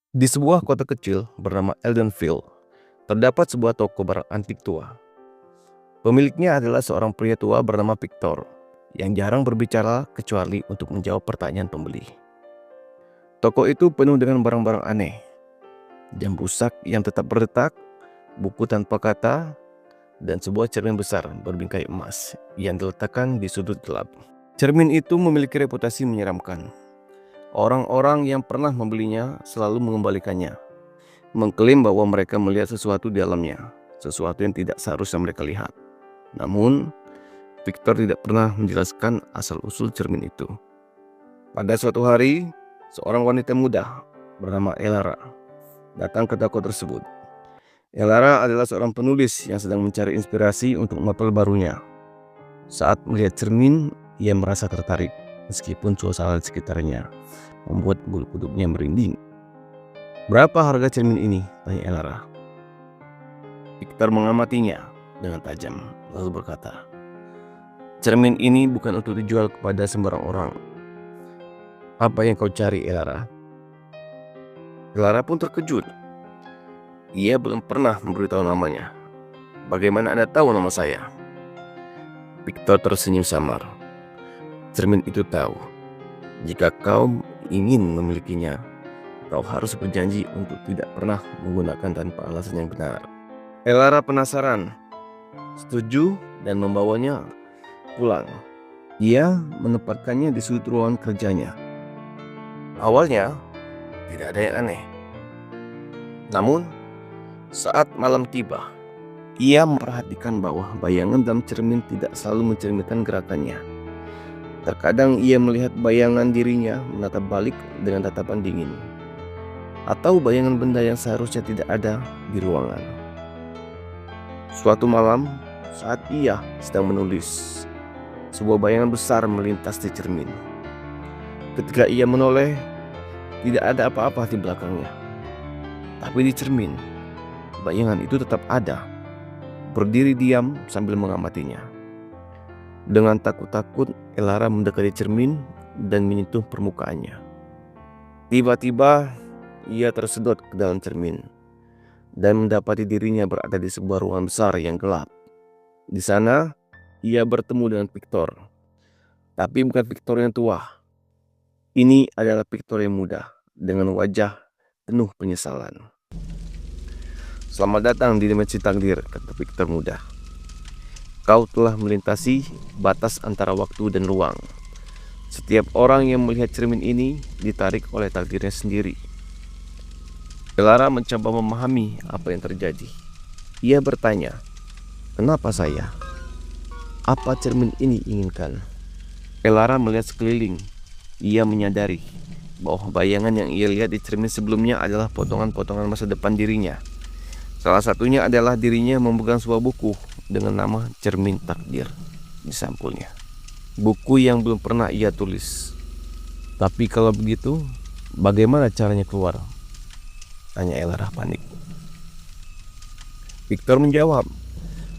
Di sebuah kota kecil bernama Eldenville, terdapat sebuah toko barang antik tua. Pemiliknya adalah seorang pria tua bernama Victor, yang jarang berbicara kecuali untuk menjawab pertanyaan pembeli. Toko itu penuh dengan barang-barang aneh, jam rusak yang tetap berdetak, buku tanpa kata, dan sebuah cermin besar berbingkai emas yang diletakkan di sudut gelap. Cermin itu memiliki reputasi menyeramkan. Orang-orang yang pernah membelinya selalu mengembalikannya, mengklaim bahwa mereka melihat sesuatu di dalamnya, sesuatu yang tidak seharusnya mereka lihat. Namun, Victor tidak pernah menjelaskan asal-usul cermin itu. Pada suatu hari, seorang wanita muda bernama Elara datang ke toko tersebut. Elara adalah seorang penulis yang sedang mencari inspirasi untuk novel barunya. Saat melihat cermin, ia merasa tertarik, meskipun suasana di sekitarnya membuat bulu kuduknya merinding. "Berapa harga cermin ini?" tanya Elara. Victor mengamatinya dengan tajam, lalu berkata, "Cermin ini bukan untuk dijual kepada sembarang orang." "Apa yang kau cari, Elara?" Elara pun terkejut. Ia belum pernah memberitahu namanya. "Bagaimana Anda tahu nama saya?" Victor tersenyum samar. "Cermin itu tahu. Jika kau ingin memilikinya, kau harus berjanji untuk tidak pernah menggunakan tanpa alasan yang benar." Elara penasaran, setuju dan membawanya pulang. Ia menempatkannya di sudut ruangan kerjanya. Awalnya tidak ada yang aneh. Namun, saat malam tiba, ia memperhatikan bahwa bayangan dalam cermin tidak selalu mencerminkan gerakannya. Terkadang ia melihat bayangan dirinya menatap balik dengan tatapan dingin, atau bayangan benda yang seharusnya tidak ada di ruangan. Suatu malam, saat ia sedang menulis, sebuah bayangan besar melintas di cermin. Ketika ia menoleh, tidak ada apa-apa di belakangnya. Tapi di cermin, bayangan itu tetap ada, berdiri diam sambil mengamatinya. Dengan takut-takut, Elara mendekati cermin dan menyentuh permukaannya. Tiba-tiba, ia tersedot ke dalam cermin dan mendapati dirinya berada di sebuah ruangan besar yang gelap. Di sana, ia bertemu dengan Victor. Tapi bukan Victor yang tua. Ini adalah Victor yang muda, dengan wajah penuh penyesalan. "Selamat datang di dimensi takdir," kata Victor muda. "Kau telah melintasi batas antara waktu dan ruang. Setiap orang yang melihat cermin ini ditarik oleh takdirnya sendiri." Elara mencoba memahami apa yang terjadi. Ia bertanya, "Kenapa saya? Apa cermin ini inginkan?" Elara melihat sekeliling. Ia menyadari bahwa bayangan yang ia lihat di cermin sebelumnya adalah potongan-potongan masa depan dirinya. Salah satunya adalah dirinya memegang sebuah buku dengan nama Cermin Takdir di sampulnya. Buku yang belum pernah ia tulis. "Tapi kalau begitu, bagaimana caranya keluar?" tanya Elara panik. Victor menjawab,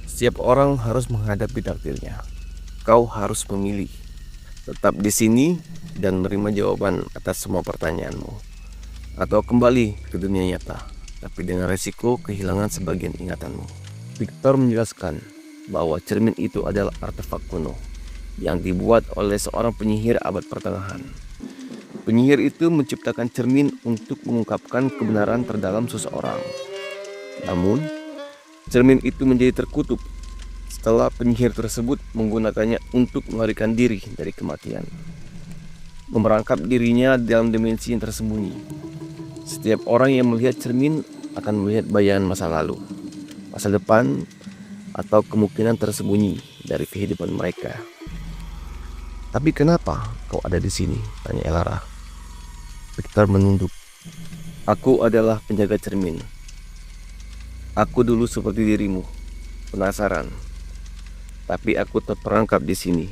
"Setiap orang harus menghadapi takdirnya. Kau harus memilih. Tetap di sini dan menerima jawaban atas semua pertanyaanmu, atau kembali ke dunia nyata, tapi dengan resiko kehilangan sebagian ingatanmu." Victor menjelaskan bahwa cermin itu adalah artefak kuno yang dibuat oleh seorang penyihir abad pertengahan. Penyihir itu menciptakan cermin untuk mengungkapkan kebenaran terdalam seseorang. Namun, cermin itu menjadi terkutuk setelah penyihir tersebut menggunakannya untuk melarikan diri dari kematian, memerangkap dirinya dalam dimensi yang tersembunyi. Setiap orang yang melihat cermin akan melihat bayangan masa lalu, masa depan, atau kemungkinan tersembunyi dari kehidupan mereka. "Tapi kenapa kau ada di sini?" tanya Elara. Victor menunduk. "Aku adalah penjaga cermin. Aku dulu seperti dirimu, penasaran. Tapi aku terperangkap di sini.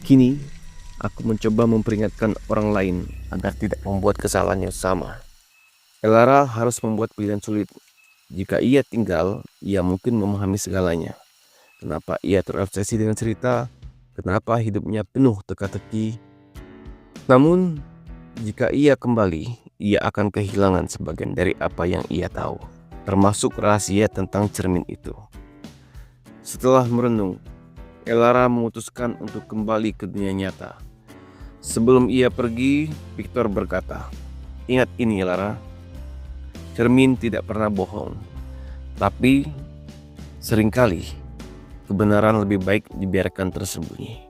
Kini, aku mencoba memperingatkan orang lain agar tidak membuat kesalahan yang sama." Elara harus membuat pilihan sulit. Jika ia tinggal, ia mungkin memahami segalanya. Kenapa ia terobsesi dengan cerita, kenapa hidupnya penuh teka-teki. Namun, jika ia kembali, ia akan kehilangan sebagian dari apa yang ia tahu, termasuk rahasia tentang cermin itu. Setelah merenung, Elara memutuskan untuk kembali ke dunia nyata. Sebelum ia pergi, Victor berkata, "Ingat ini, Elara, cermin tidak pernah bohong, tapi seringkali kebenaran lebih baik dibiarkan tersembunyi."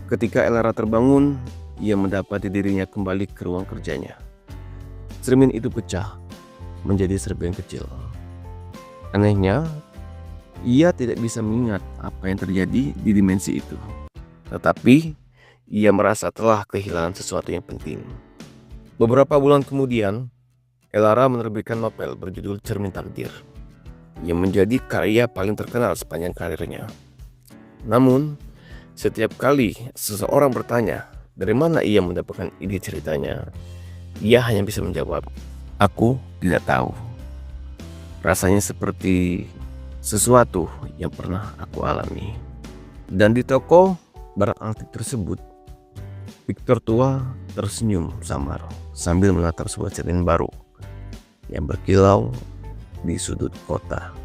Ketika Elara terbangun, ia mendapati dirinya kembali ke ruang kerjanya. Cermin itu pecah menjadi serpihan kecil. Anehnya, ia tidak bisa mengingat apa yang terjadi di dimensi itu. Tetapi, ia merasa telah kehilangan sesuatu yang penting. Beberapa bulan kemudian, Elara menerbitkan novel berjudul Cermin Takdir, yang menjadi karya paling terkenal sepanjang karirnya. Namun, setiap kali seseorang bertanya dari mana ia mendapatkan ide ceritanya, ia hanya bisa menjawab, "Aku tidak tahu." Rasanya seperti sesuatu yang pernah aku alami. Dan di toko barang antik tersebut, Victor tua tersenyum samar sambil menatap sebuah cermin baru yang berkilau di sudut kota.